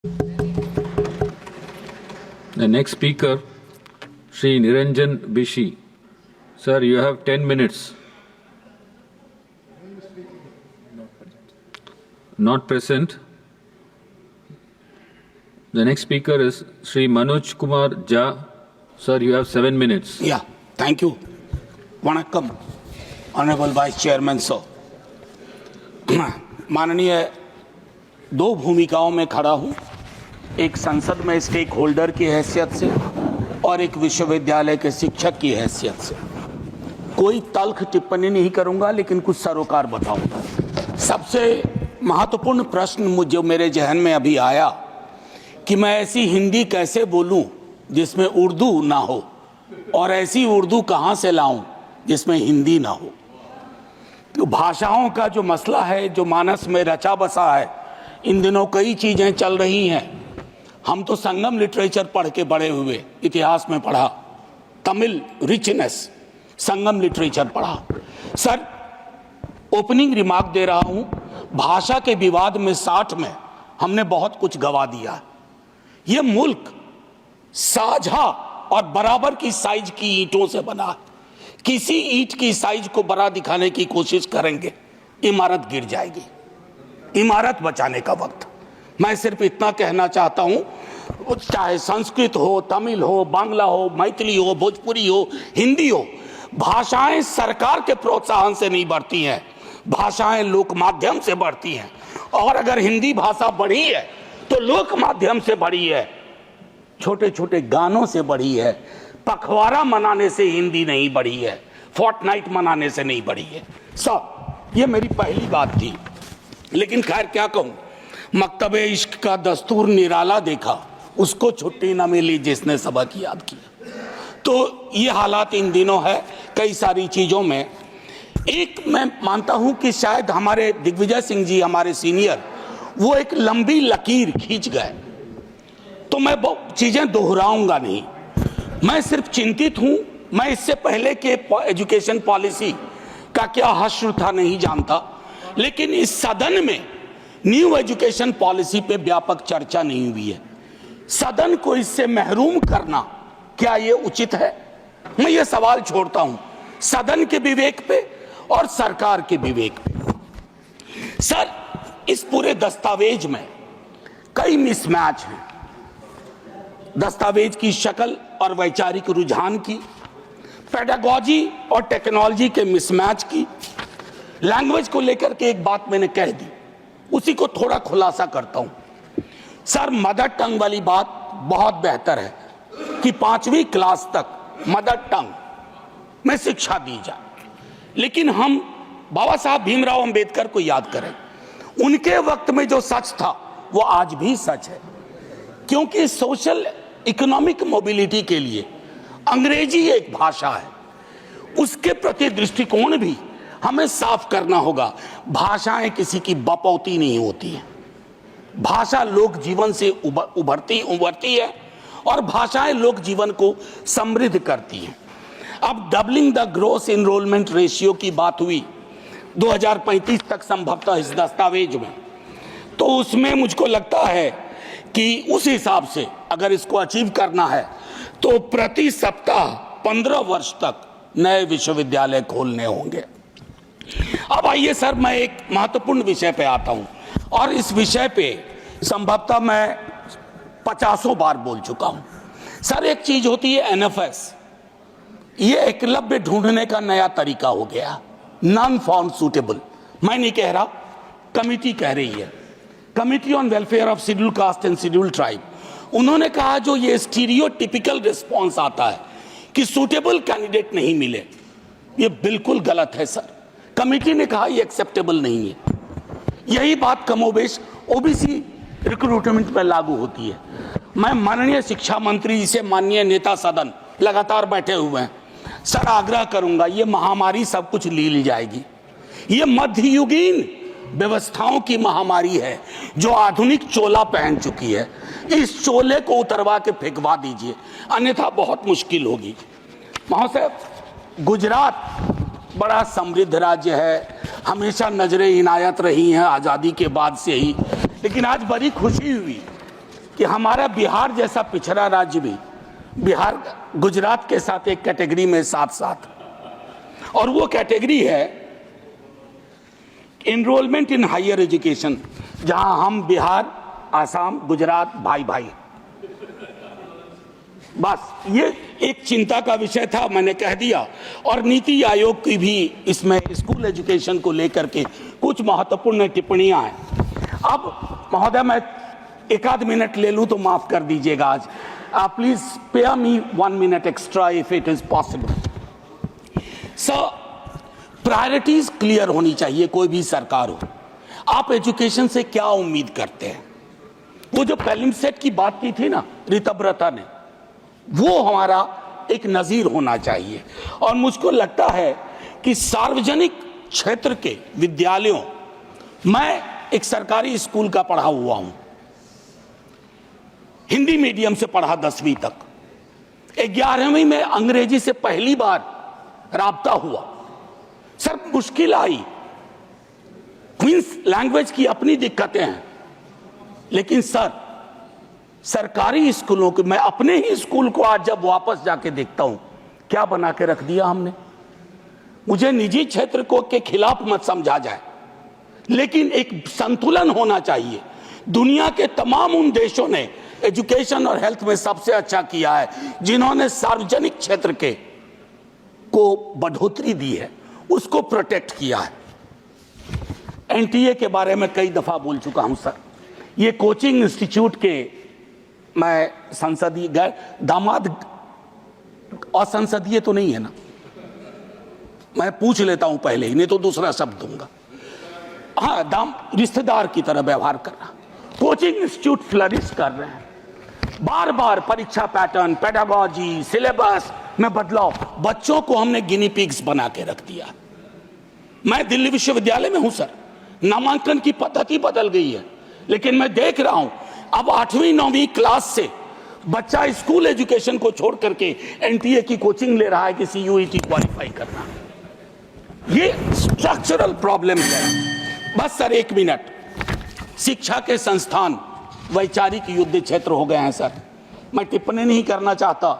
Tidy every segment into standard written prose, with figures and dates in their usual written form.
The next speaker, Shri Niranjan Bishi. Sir, you have 10 minutes. Not present. The next speaker is Shri Manoj Kumar Jha. Sir, you have 7 minutes. Yeah, thank you. Vanakkam, Honorable Vice Chairman sir. माननीय दो भूमिकाओं में खड़ा हूं, एक संसद में stake holder की हैसियत से और एक विश्वविद्यालय के शिक्षक की हैसियत से। कोई तल्ख टिप्पणी नहीं करूंगा, लेकिन कुछ सरोकार बताऊंगा। सबसे महत्वपूर्ण प्रश्न जो मेरे जहन में अभी आया कि मैं ऐसी हिंदी कैसे बोलूं जिसमें उर्दू ना हो, और ऐसी उर्दू कहां से लाऊं जिसमें हिंदी ना हो। तो भाषाओं का जो मसला है, जो मानस में रचा बसा है, इन दिनों कई चीजें चल रही हैं। हम तो संगम लिटरेचर पढ़ के बड़े हुए, इतिहास में पढ़ा, तमिल रिचनेस, संगम लिटरेचर पढ़ा। सर, ओपनिंग रिमार्क दे रहा हूं, भाषा के विवाद में 60 में हमने बहुत कुछ गवा दिया। ये मुल्क साझा और बराबर की साइज की ईंटों से बना है। किसी ईंट की साइज को बड़ा दिखाने की कोशिश करेंगे, इमारत गिर जाएगी। इमारत बचाने का वक्त। मैं सिर्फ इतना कहना चाहता हूं, चाहे संस्कृत हो, तमिल हो, बांग्ला हो, मैथिली हो, भोजपुरी हो, हिंदी हो, भाषाएं सरकार के प्रोत्साहन से नहीं बढ़ती हैं, भाषाएं लोक माध्यम से बढ़ती हैं। और अगर हिंदी भाषा बढ़ी है तो लोक माध्यम से बढ़ी है, छोटे छोटे गानों से बढ़ी है। पखवाड़ा मनाने से हिंदी नहीं बढ़ी है, फोर्टनाइट मनाने से नहीं बढ़ी है। सब ये मेरी पहली बात थी। लेकिन खैर क्या कहूं, मकतबे इश्क का दस्तूर निराला देखा, उसको छुट्टी न मिली जिसने सबक याद किया। तो ये हालात इन दिनों है कई सारी चीजों में। एक मैं मानता हूं कि शायद हमारे दिग्विजय सिंह जी, हमारे सीनियर, वो एक लंबी लकीर खींच गए। तो मैं बहुत चीजें दोहराऊंगा नहीं, मैं सिर्फ चिंतित हूं। मैं इससे पहले के एजुकेशन पॉलिसी का क्या हश्र था नहीं जानता, लेकिन इस सदन में न्यू एजुकेशन पॉलिसी पे व्यापक चर्चा नहीं हुई है। सदन को इससे महरूम करना क्या ये उचित है? मैं ये सवाल छोड़ता हूं सदन के विवेक पे और सरकार के विवेक पे। सर, इस पूरे दस्तावेज में कई मिसमैच हैं। दस्तावेज की शक्ल और वैचारिक रुझान की, पेडागॉजी और टेक्नोलॉजी के मिसमैच की, लैंग्वेज को लेकर के एक बात मैंने कह दी, उसी को थोड़ा खुलासा करता हूं। सर, मदर टंग वाली बात बहुत बेहतर है कि 5वीं क्लास तक मदर टंग में शिक्षा दी जाए, लेकिन हम बाबा साहब भीमराव अंबेडकर को याद करें। उनके वक्त में जो सच था वो आज भी सच है, क्योंकि सोशल इकोनॉमिक मोबिलिटी के लिए अंग्रेजी एक भाषा है। उसके प्रति दृष्टिकोण भी हमें साफ करना होगा। भाषाएं किसी की बपौती नहीं होती है, भाषा लोक जीवन से उभरती है और भाषाएं लोक जीवन को समृद्ध करती हैं। अब doubling the gross enrolment ratio की बात हुई 2035 तक संभवतः इस दस्तावेज में, तो उसमें मुझको लगता है कि उस हिसाब से अगर इसको अचीव करना है तो प्रति सप्ताह 15 वर्ष तक नए विश्वविद्यालय खोलने होंगे। अब आइए सर, मैं एक महत्वपूर्ण विषय पे आता हूं, और इस विषय पे संभवतः मैं 50 बार बोल चुका हूं। सर, एक चीज होती है एनएफएस, ये एकलव्य ढूंढने का नया तरीका हो गया, नॉन फाउंड सूटेबल। मैं नहीं कह रहा, कमिटी कह रही है, committee on welfare of scheduled caste and scheduled tribe. उन्होंने कहा जो ये स्टीरियोटिपिकल रिस्पॉन्स आता है कि सूटेबल कैंडिडेट नहीं मिले, ये बिल्कुल गलत है सर। कमिटी ने कहा ये एक्सेप्टेबल नहीं है। यही बात कमोबेश ओबीसी रिक्रूटमेंट पर लागू होती है। मैं माननीय शिक्षा मंत्री जी से, माननीय नेता सदन लगातार बैठे हुए हैं, सर आग्रह करूंगा, ये महामारी सब कुछ ली जाएगी। ये मध्ययुगीन व्यवस्थाओं की महामारी है जो आधुनिक चोला पहन चुकी है। इस चोले को उतरवा के फेंकवा दीजिए, अन्यथा बहुत मुश्किल होगी। महोदय, गुजरात बड़ा समृद्ध राज्य है, हमेशा नजरें इनायत रही हैं आज़ादी के बाद से ही, लेकिन आज बड़ी खुशी हुई कि हमारा बिहार जैसा पिछड़ा राज्य भी बिहार गुजरात के साथ एक कैटेगरी में साथ साथ, और वो कैटेगरी है एनरोलमेंट इन हायर एजुकेशन, जहां हम बिहार, आसाम, गुजरात भाई भाई। बस ये एक चिंता का विषय था, मैंने कह दिया। और नीति आयोग की भी इसमें स्कूल एजुकेशन को लेकर के कुछ महत्वपूर्ण टिप्पणियां हैं। अब महोदय मैं एक आध मिनट ले लूं तो माफ कर दीजिएगा आज। Please spare me 1 minute extra if it is possible. Sir, priorities clear होनी चाहिए, कोई भी सरकार हो। आप एजुकेशन से क्या उम्मीद करते हैं? वो जो प्रीलिम सेट की बात की थी ना ऋतव्रता ने, वो हमारा एक नजीर होना चाहिए। और मुझको लगता है कि सार्वजनिक क्षेत्र के विद्यालयों, मैं एक सरकारी स्कूल का पढ़ा हुआ हूं, हिंदी मीडियम से पढ़ा 10वीं तक। 11वीं में अंग्रेजी से पहली बार राब्ता हुआ। सर मुश्किल आई, क्वींस लैंग्वेज की अपनी दिक्कतें हैं, लेकिन सर सरकारी स्कूलों के, मैं अपने ही स्कूल को आज जब वापस जाके देखता हूं, क्या बना के रख दिया हमने। मुझे निजी क्षेत्र को के खिलाफ मत समझा जाए, लेकिन एक संतुलन होना चाहिए। दुनिया के तमाम उन देशों ने एजुकेशन और हेल्थ में सबसे अच्छा किया है जिन्होंने सार्वजनिक क्षेत्र के को बढ़ोतरी दी है, उसको प्रोटेक्ट किया है। एनटीए के बारे में कई दफा बोल चुका हूं सर। ये कोचिंग इंस्टीट्यूट के मैं संसदीय गैर दामाद, असंसदीय तो नहीं है ना, मैं पूछ लेता हूं पहले ही, नहीं तो दूसरा शब्द दूंगा। हाँ, रिश्तेदार की तरह व्यवहार करना। कोचिंग इंस्टीट्यूट फ्लरिश कर रहे हैं, बार बार परीक्षा पैटर्न, पेडागोजी, सिलेबस में बदलाव, बच्चों को हमने गिनी पिग्स बना के रख दिया। मैं दिल्ली विश्वविद्यालय में हूं सर, नामांकन की पद्धति बदल गई है, लेकिन मैं देख रहा हूं अब 8वीं 9वीं क्लास से बच्चा स्कूल एजुकेशन को छोड़ करके एनटीए की कोचिंग ले रहा है कि सीयूईटी क्वालिफाई करना। ये स्ट्रक्चरल प्रॉब्लम है। बस सर 1 मिनट। शिक्षा के संस्थान वैचारिक युद्ध क्षेत्र हो गए हैं सर। मैं टिप्पणी नहीं करना चाहता,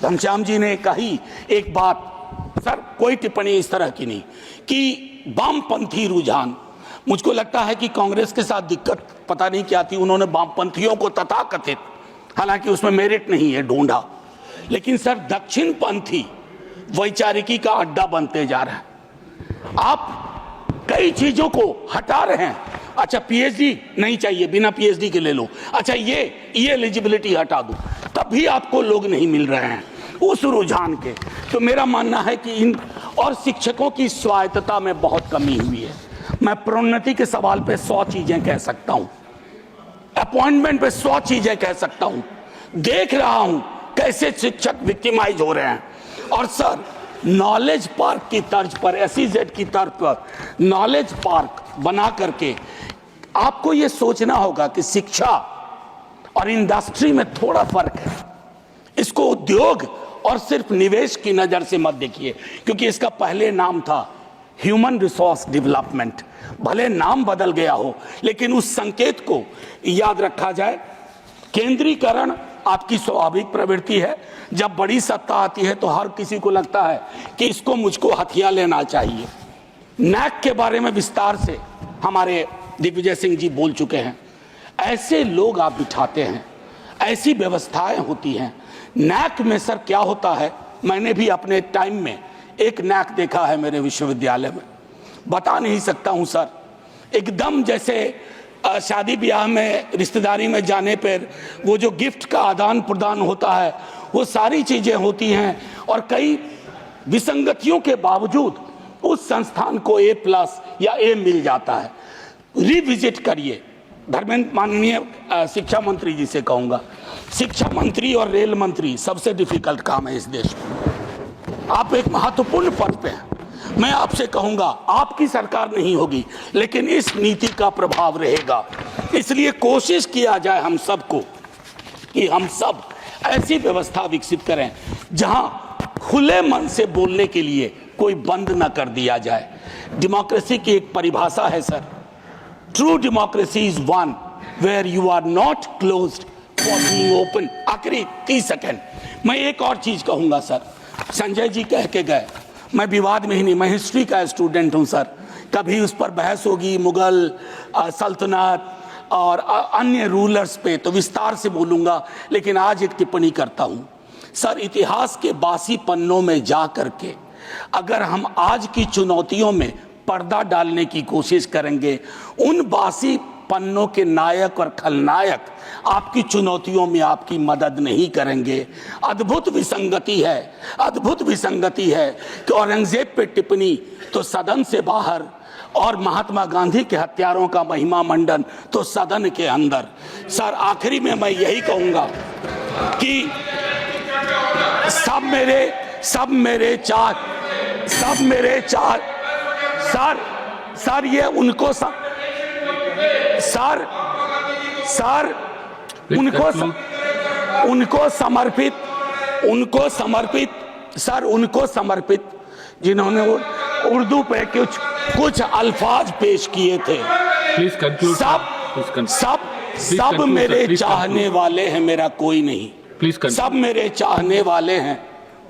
घनश्याम जी ने कही एक बात सर, कोई टिप्पणी इस तरह की नहीं, कि वामपंथी रुझान, मुझको लगता है कि कांग्रेस के साथ दिक्कत पता नहीं क्या थी, उन्होंने वामपंथियों को तथाकथित, हालांकि उसमें मेरिट नहीं है, ढूंढा। लेकिन सर दक्षिण पंथी वैचारिकी का अड्डा बनते जा रहा है। आप कई चीजों को हटा रहे हैं। अच्छा पीएचडी नहीं चाहिए, बिना पीएचडी के ले लो। अच्छा ये एलिजिबिलिटी हटा दो, तब भी आपको लोग नहीं मिल रहे हैं उस रुझान के। तो मेरा मानना है कि इन और शिक्षकों की स्वायत्तता में बहुत कमी हुई है। मैं प्रोन्नति के सवाल पे 100 चीजें कह सकता हूं, अपॉइंटमेंट पे 100 चीजें कह सकता हूं। देख रहा हूं कैसे शिक्षक विक्टिमाइज हो रहे हैं। और सर नॉलेज पार्क की तर्ज पर, एसईजेड की तर्ज पर नॉलेज पार्क बना करके आपको यह सोचना होगा कि शिक्षा और इंडस्ट्री में थोड़ा फर्क है। इसको उद्योग और सिर्फ निवेश की नजर से मत देखिए, क्योंकि इसका पहले नाम था ह्यूमन रिसोर्स डेवलपमेंट। भले नाम बदल गया हो, लेकिन उस संकेत को याद रखा जाए। केंद्रीकरण आपकी स्वाभाविक प्रवृत्ति है। जब बड़ी सत्ता आती है तो हर किसी को लगता है कि इसको मुझको हथिया लेना चाहिए। नैक के बारे में विस्तार से हमारे दिग्विजय सिंह जी बोल चुके हैं। ऐसे लोग आप बिठाते हैं, ऐसी व्यवस्थाएं होती हैं। नैक में सर क्या होता है, मैंने भी अपने टाइम में एक नैक देखा है मेरे विश्वविद्यालय में, बता नहीं सकता हूं सर। एकदम जैसे शादी ब्याह में रिश्तेदारी में जाने पर वो जो गिफ्ट का आदान प्रदान होता है, वो सारी चीजें होती हैं। और कई विसंगतियों के बावजूद उस संस्थान को A+ या A मिल जाता है। रिविजिट करिए। धर्मेंद्र, माननीय शिक्षा मंत्री जी से कहूंगा, शिक्षा मंत्री और रेल मंत्री सबसे डिफिकल्ट काम है इस देश में। आप एक महत्वपूर्ण पद पे हैं। मैं आपसे कहूंगा, आपकी सरकार नहीं होगी, लेकिन इस नीति का प्रभाव रहेगा। इसलिए कोशिश किया जाए हम सबको कि हम सब ऐसी व्यवस्था विकसित करें जहां खुले मन से बोलने के लिए कोई बंद न कर दिया जाए। डेमोक्रेसी की एक परिभाषा है sir, true democracy is one where you are not closed for being open. आखिरी 30 सेकंड मैं एक और चीज कहूंगा सर। संजय जी कह के गए, मैं विवाद में ही नहीं, मैं हिस्ट्री का स्टूडेंट हूं सर। कभी उस पर बहस होगी मुगल सल्तनत और अन्य रूलर्स पे तो विस्तार से बोलूंगा, लेकिन आज एक टिप्पणी करता हूं सर। इतिहास के बासी पन्नों में जा करके अगर हम आज की चुनौतियों में पर्दा डालने की कोशिश करेंगे, उन बासी पन्नों के नायक और खलनायक आपकी चुनौतियों में आपकी मदद नहीं करेंगे। अद्भुत विसंगति है, अद्भुत विसंगति है कि औरंगजेब पे टिप्पणी तो सदन से बाहर और महात्मा गांधी के हत्यारों का महिमा मंडन तो सदन के अंदर। सर आखिरी में मैं यही कहूंगा कि सब मेरे सर ये उनको समर्पित जिन्होंने उर्दू पे कुछ अल्फाज पेश किए थे। Please conclude. सब मेरे चाहने वाले हैं, मेरा कोई नहीं। Please conclude. सब मेरे चाहने वाले हैं,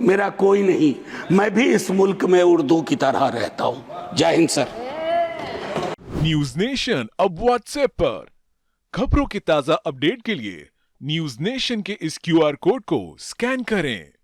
मेरा कोई नहीं। मैं भी इस मुल्क में उर्दू की तरह रहता हूं। जय हिंद सर। न्यूज नेशन अब व्हाट्सएप पर खबरों के ताजा अपडेट के लिए न्यूज नेशन के इस QR कोड को स्कैन करें।